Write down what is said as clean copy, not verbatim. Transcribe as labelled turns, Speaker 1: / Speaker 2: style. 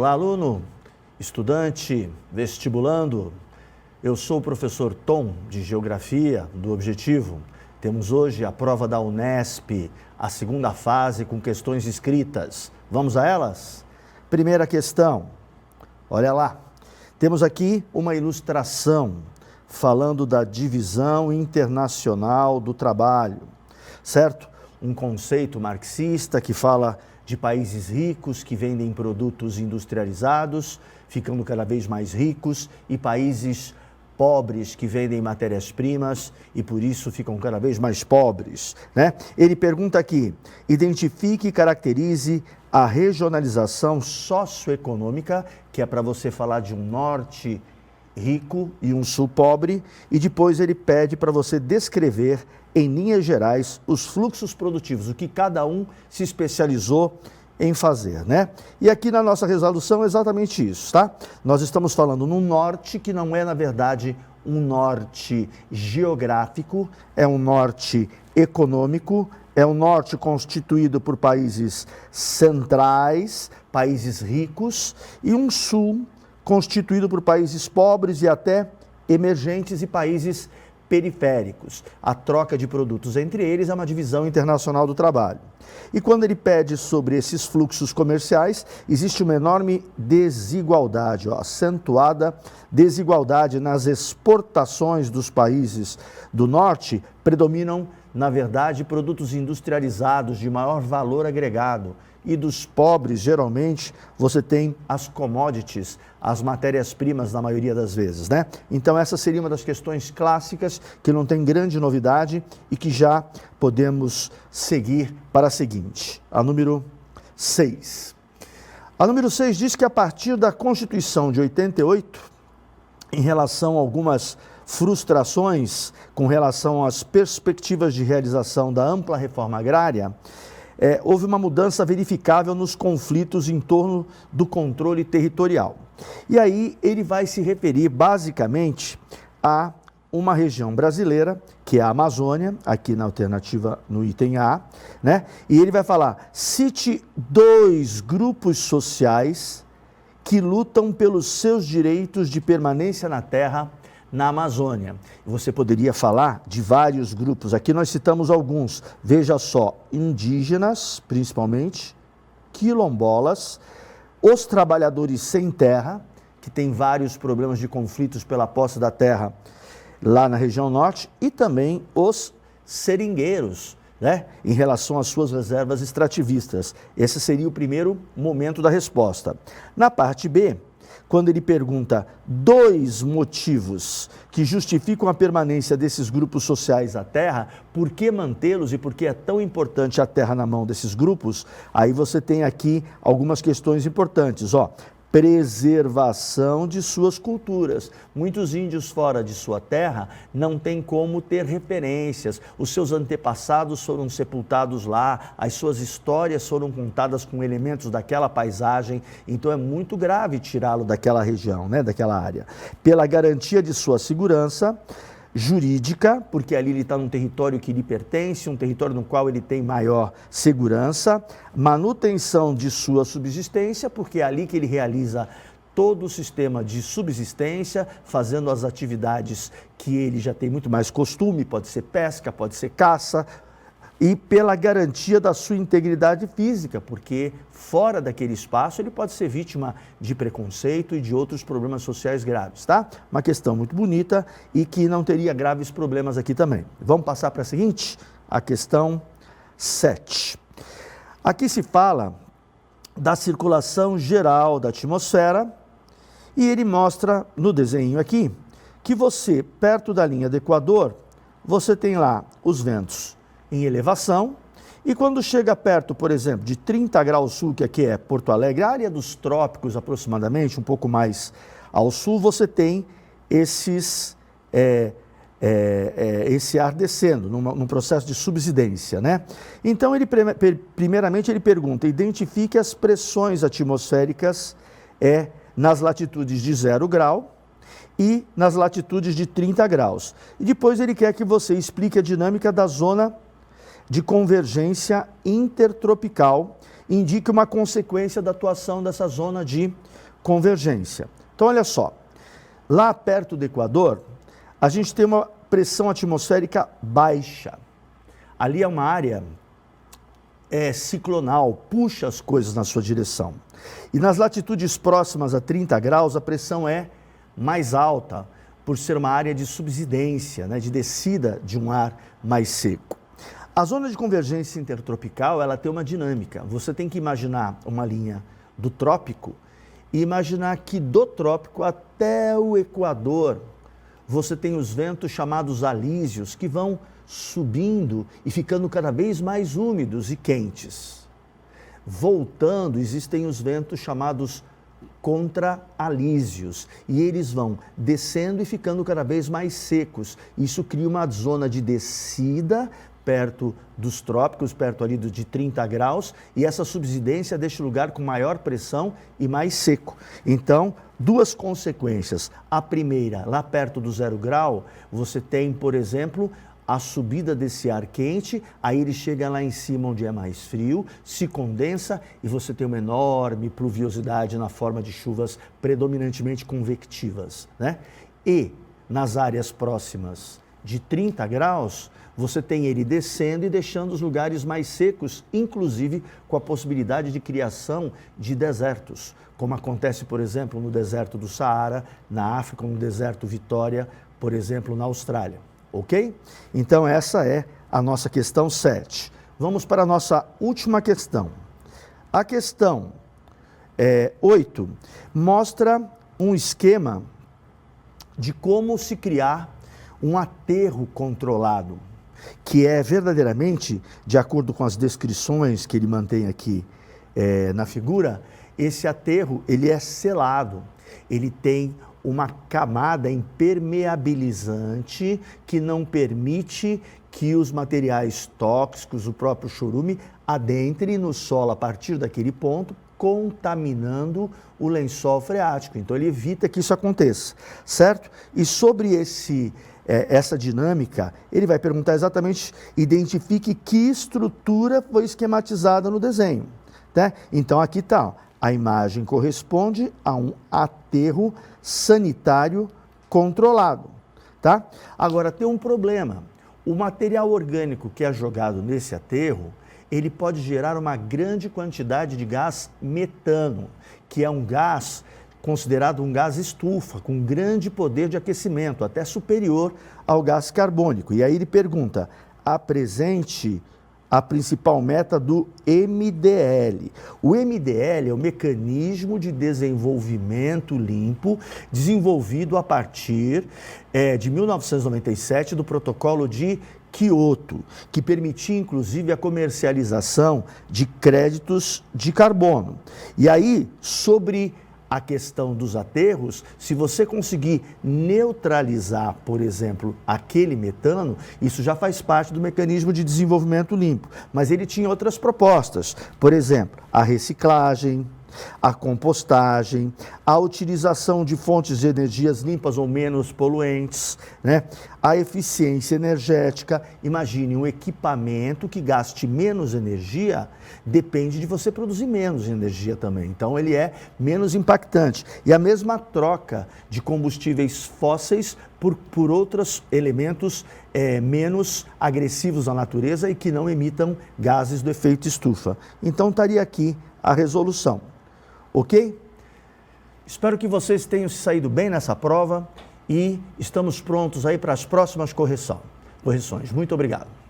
Speaker 1: Olá, aluno, estudante, vestibulando. Eu sou o professor Tom, de Geografia, do Objetivo. Temos hoje a prova da Unesp, a segunda fase com questões escritas. Vamos a elas? Primeira questão, olha lá. Temos aqui uma ilustração falando da divisão internacional do trabalho, certo? Um conceito marxista que fala de países ricos que vendem produtos industrializados, ficando cada vez mais ricos, e países pobres que vendem matérias-primas e por isso ficam cada vez mais pobres, né? Ele pergunta aqui, identifique e caracterize a regionalização socioeconômica, que é para você falar de um norte rico e um sul pobre, e depois ele pede para você descrever em linhas gerais os fluxos produtivos, o que cada um se especializou em fazer, né? E aqui na nossa resolução é exatamente isso, tá? Nós estamos falando num norte que não é, na verdade, um norte geográfico, é um norte econômico, é um norte constituído por países centrais, países ricos, e um sul constituído por países pobres e até emergentes e países periféricos. A troca de produtos entre eles é uma divisão internacional do trabalho. E quando ele pede sobre esses fluxos comerciais, existe uma enorme desigualdade, acentuada desigualdade nas exportações dos países do norte. Predominam, na verdade, produtos industrializados de maior valor agregado. E dos pobres, geralmente, você tem as commodities, as matérias-primas na maioria das vezes, né? Então essa seria uma das questões clássicas que não tem grande novidade e que já podemos seguir para a seguinte, a número 6. A número 6 diz que a partir da Constituição de 88, em relação a algumas frustrações com relação às perspectivas de realização da ampla reforma agrária, houve uma mudança verificável nos conflitos em torno do controle territorial. E aí ele vai se referir basicamente a uma região brasileira, que é a Amazônia, aqui na alternativa no item A, né? E ele vai falar, cite 2 grupos sociais que lutam pelos seus direitos de permanência na terra na Amazônia. Você poderia falar de vários grupos, aqui nós citamos alguns, veja só, indígenas, principalmente, quilombolas, os trabalhadores sem terra, que tem vários problemas de conflitos pela posse da terra lá na região norte, e também os seringueiros, né, em relação às suas reservas extrativistas. Esse seria o primeiro momento da resposta. Na parte B, quando ele pergunta 2 motivos que justificam a permanência desses grupos sociais à terra, por que mantê-los e por que é tão importante a terra na mão desses grupos, aí você tem aqui algumas questões importantes, ó. Preservação de suas culturas. Muitos índios fora de sua terra não têm como ter referências. Os seus antepassados foram sepultados lá, as suas histórias foram contadas com elementos daquela paisagem, então é muito grave tirá-lo daquela região, né, daquela área. Pela garantia de sua segurança jurídica, porque ali ele está num território que lhe pertence, um território no qual ele tem maior segurança, manutenção de sua subsistência, porque é ali que ele realiza todo o sistema de subsistência, fazendo as atividades que ele já tem muito mais costume, pode ser pesca, pode ser caça, e pela garantia da sua integridade física, porque fora daquele espaço ele pode ser vítima de preconceito e de outros problemas sociais graves, tá? Uma questão muito bonita e que não teria graves problemas aqui também. Vamos passar para a seguinte, a questão 7. Aqui se fala da circulação geral da atmosfera e ele mostra no desenho aqui que você, perto da linha do Equador, você tem lá os ventos em elevação, e quando chega perto, por exemplo, de 30 graus sul, que aqui é Porto Alegre, a área dos trópicos aproximadamente, um pouco mais ao sul, você tem esse ar descendo, num processo de subsidência, né? Então, primeiramente ele pergunta, identifique as pressões atmosféricas nas latitudes de 0 grau, e nas latitudes de 30 graus. E depois ele quer que você explique a dinâmica da zona de convergência intertropical indique uma consequência da atuação dessa zona de convergência. Então, olha só, lá perto do Equador, a gente tem uma pressão atmosférica baixa. Ali é uma área ciclonal, puxa as coisas na sua direção. E nas latitudes próximas a 30 graus, a pressão é mais alta, por ser uma área de subsidência, né, de descida de um ar mais seco. A zona de convergência intertropical, ela tem uma dinâmica. Você tem que imaginar uma linha do trópico e imaginar que do trópico até o Equador, você tem os ventos chamados alísios, que vão subindo e ficando cada vez mais úmidos e quentes. Voltando, existem os ventos chamados contra-alísios, e eles vão descendo e ficando cada vez mais secos. Isso cria uma zona de descida perto dos trópicos, perto ali de 30 graus, e essa subsidência deixa o lugar com maior pressão e mais seco. Então, duas consequências. A primeira, lá perto do 0 grau, você tem, por exemplo, a subida desse ar quente, aí ele chega lá em cima onde é mais frio, se condensa e você tem uma enorme pluviosidade na forma de chuvas predominantemente convectivas, né? E nas áreas próximas de 30 graus, você tem ele descendo e deixando os lugares mais secos, inclusive com a possibilidade de criação de desertos, como acontece, por exemplo, no deserto do Saara, na África, no deserto Vitória, por exemplo, na Austrália. Ok? Então, essa é a nossa questão 7. Vamos para a nossa última questão. A questão 8 mostra um esquema de como se criar um aterro controlado, que é verdadeiramente, de acordo com as descrições que ele mantém aqui na figura, esse aterro ele é selado, ele tem uma camada impermeabilizante que não permite que os materiais tóxicos, o próprio chorume, adentrem no solo a partir daquele ponto, contaminando o lençol freático. Então ele evita que isso aconteça, certo? E sobre essa dinâmica, ele vai perguntar exatamente, identifique que estrutura foi esquematizada no desenho, né? Então aqui está, a imagem corresponde a um aterro sanitário controlado, tá? Agora tem um problema, o material orgânico que é jogado nesse aterro, ele pode gerar uma grande quantidade de gás metano, que é um gás considerado um gás estufa, com grande poder de aquecimento, até superior ao gás carbônico. E aí ele pergunta, apresente a principal meta do MDL. O MDL é o Mecanismo de Desenvolvimento Limpo, desenvolvido a partir de 1997 do Protocolo de Kyoto, que permitia inclusive a comercialização de créditos de carbono. E aí, sobre a questão dos aterros, se você conseguir neutralizar, por exemplo, aquele metano, isso já faz parte do mecanismo de desenvolvimento limpo. Mas ele tinha outras propostas, por exemplo, a reciclagem, a compostagem, a utilização de fontes de energias limpas ou menos poluentes, né? A eficiência energética. Imagine um equipamento que gaste menos energia, depende de você produzir menos energia também. Então ele é menos impactante. E a mesma troca de combustíveis fósseis por outros elementos menos agressivos à natureza e que não emitam gases do efeito estufa. Então estaria aqui a resolução. Ok? Espero que vocês tenham se saído bem nessa prova e estamos prontos aí para as próximas correções. Muito obrigado.